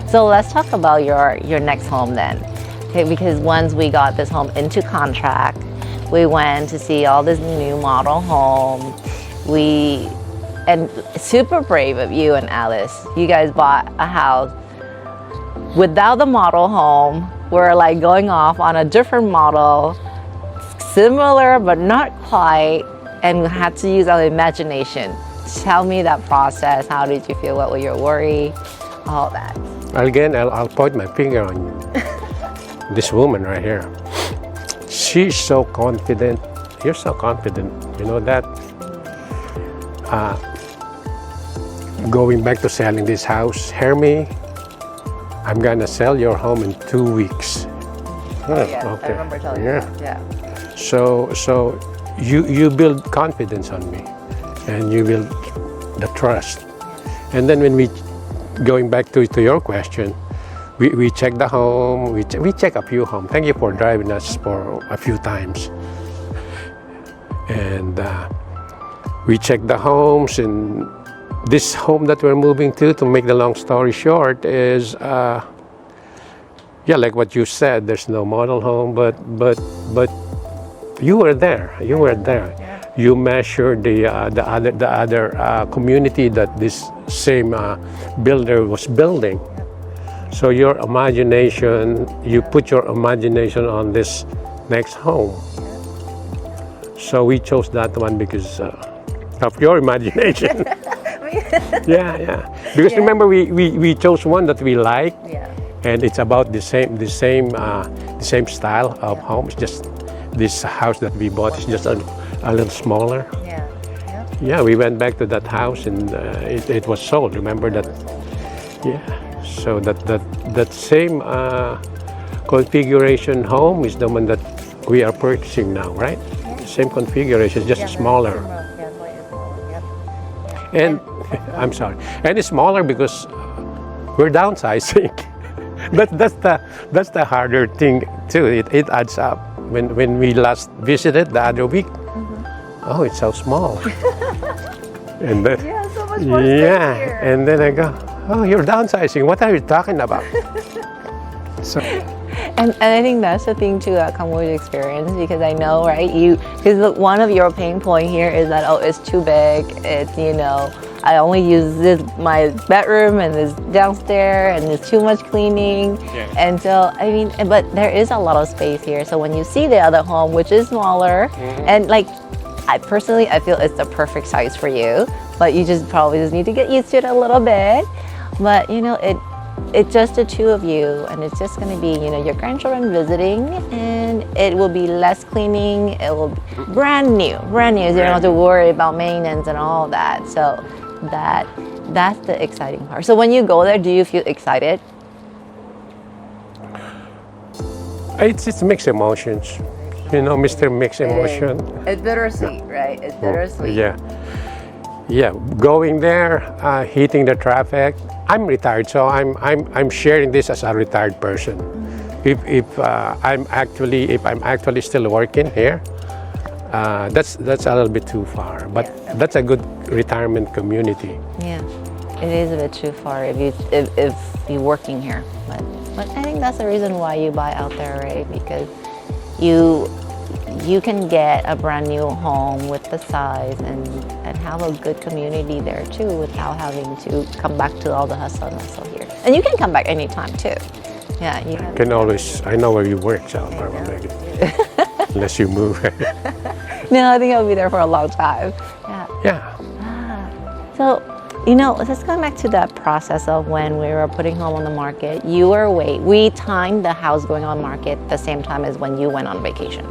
So let's talk about your next home then. Okay, because once we got this home into contract, we went to see all this new model home. And super brave of you and Alice. You guys bought a house without the model home. We're like going off on a different model, similar but not quite, and we had to use our imagination. Tell me that process. How did you feel? What were your worries? All that. Again, I'll point my finger on you. This woman right here. She's so confident. You're so confident. You know that? Going back to selling this house, hear me? I'm gonna sell your home in 2 weeks. Oh, yeah, okay. I remember telling you that. Yeah. So you build confidence on me, and you build the trust. And then when we, going back to your question, we check the home, we check a few homes. Thank you for driving us for a few times. And we check the homes, and this home that we're moving to make the long story short, is yeah, like what you said, there's no model home, but you were there. You were there. Yeah. You measured the other community that this same builder was building. So your imagination, you put your imagination on this next home. So we chose that one because of your imagination. Yeah. Because remember, we chose one that we like, and it's about the same style of homes. Just this house that we bought is just a little smaller. Yeah, we went back to that house, and it was sold. Remember that? Yeah. So that same configuration home is the one that we are purchasing now, right? Same configuration, just smaller. And I'm sorry, and it's smaller because we're downsizing. That's the harder thing too. It adds up. When we last visited the other week, oh, it's so small. And then, so much more space here. And then I go, oh, you're downsizing. What are you talking about? So. And I think that's the thing too that comes with experience, because I know, right? Because one of your pain point here is that, oh, it's too big. It's, I only use my bedroom and this downstairs, and there's too much cleaning. Yeah. And so, I mean, but there is a lot of space here. So when you see the other home, which is smaller, and like, I feel it's the perfect size for you, but you probably need to get used to it a little bit. But it's just the two of you, and it's just going to be, your grandchildren visiting, and it will be less cleaning. It will be brand new. So you don't have to worry about maintenance and all that. So that's the exciting part. So when you go there, do you feel excited? It's mixed emotions. Mr. Mixed Emotion. It's bittersweet, right? It's bittersweet. Yeah. Going there, hitting the traffic. I'm retired, so I'm sharing this as a retired person. If I'm actually still working here, that's a little bit too far. But that's a good retirement community. Yeah, it is a bit too far if you're working here. But I think that's the reason why you buy out there, right? Because you can get a brand new home with the size and have a good community there too, without having to come back to all the hustle and bustle here. And you can come back anytime too. Yeah, you can always. I know where you work, so probably unless you move. No, I think I'll be there for a long time. Yeah. So, let's go back to that process of when we were putting home on the market. You were away. We timed the house going on market the same time as when you went on vacation.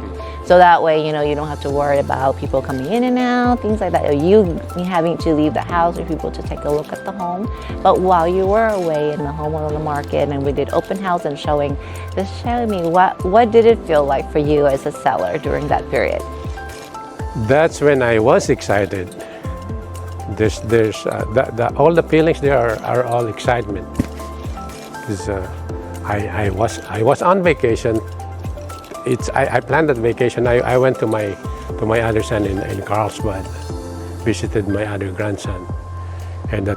So that way, you don't have to worry about people coming in and out, things like that, or you having to leave the house for people to take a look at the home. But while you were away and the home was on the market, and we did open house and showing, just show me what did it feel like for you as a seller during that period? That's when I was excited. There's all the feelings there are all excitement. Because I was on vacation. I planned that vacation. I went to my other son in Carlsbad, visited my other grandson, and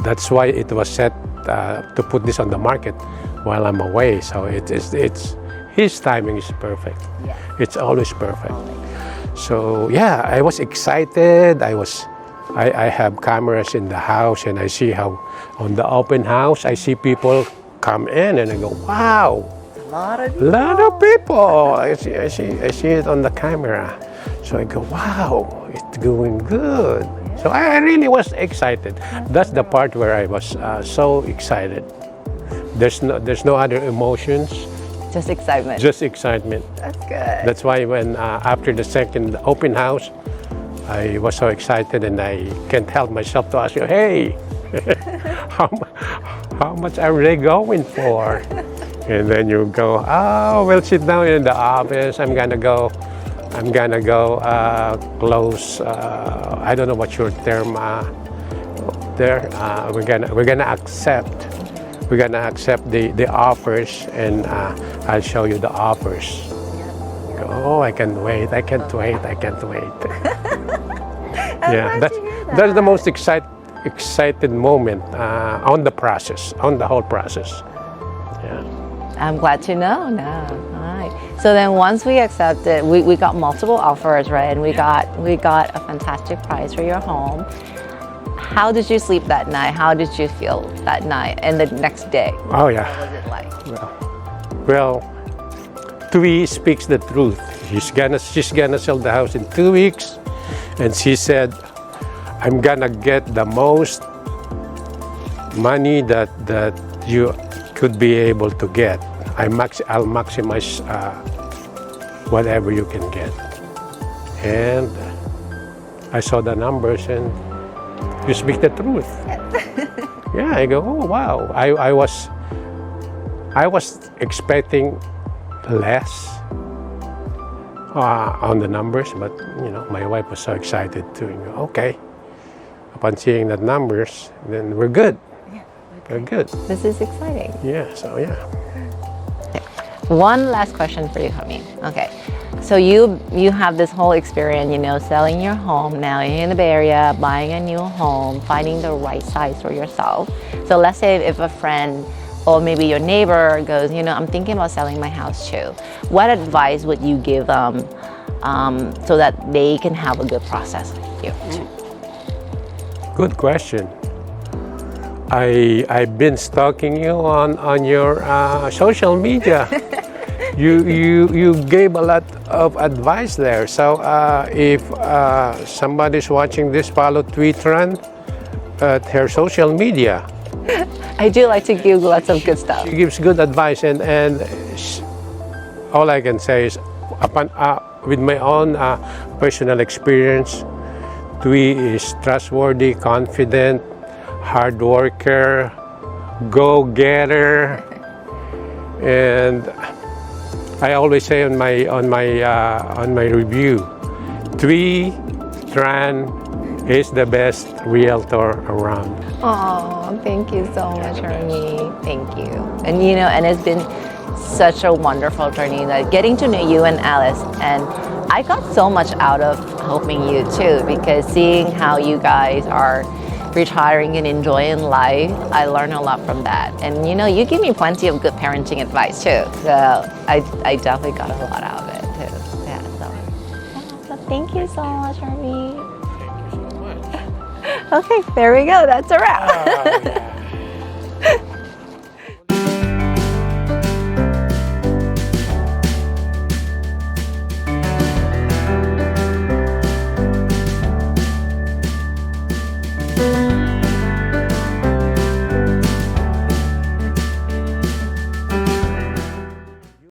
that's why it was set to put this on the market while I'm away. So it's his timing is perfect. Yeah. It's always perfect. So yeah, I was excited. I have cameras in the house, and I see how on the open house I see people come in, and I go, wow, A lot of people. I see it on the camera. So I go, wow, it's going good. So I really was excited. That's the part where I was so excited. There's no other emotions, Just excitement. just excitement. That's good. That's why when after the second open house, I was so excited, and I can't help myself to ask you, hey, how much are they going for? And then you go, oh, we'll sit down in the office. I'm gonna go close. I don't know what's your term there. We're gonna accept the offers, and I'll show you the offers. Oh, I can't wait. Yeah, that's the most excited moment on the whole process. Yeah. I'm glad to know now. All right. So then once we accepted, we got multiple offers, right? And we got a fantastic price for your home. How did you sleep that night? How did you feel that night and the next day? Oh yeah. What was it like? Well, Tui speaks the truth. She's gonna sell the house in 2 weeks, and she said, I'm gonna get the most money that you could be able to get. I'll maximize whatever you can get. And I saw the numbers, and you speak the truth. Yeah, I go, oh wow. I was expecting less on the numbers, but my wife was so excited too. Okay, upon seeing the numbers, then we're good. Yeah, We're good. This is exciting. Yeah. So yeah. One last question for you, Kami. Okay, so you have this whole experience, selling your home. Now you're in the Bay Area, buying a new home, finding the right size for yourself. So let's say if a friend or maybe your neighbor goes, I'm thinking about selling my house too. What advice would you give them so that they can have a good process with you too? Good question. I've been stalking you on your social media. You gave a lot of advice there. So if somebody's watching this, follow Tweetran at her social media. I do like to give lots of good stuff. She gives good advice, and all I can say is, with my own personal experience, Tui is trustworthy, confident, hard worker, go-getter, and I always say on my review, Tran is the best realtor around. Oh, thank you so much, Ernie. Thank you. And and it's been such a wonderful journey, that getting to know you and Alice, and I got so much out of helping you too, because seeing how you guys are retiring and enjoying life, I learned a lot from that. And you give me plenty of good parenting advice too. So I definitely got a lot out of it too. Yeah. So thank you so much, Ernie. Okay, there we go. That's a wrap. Oh, yeah.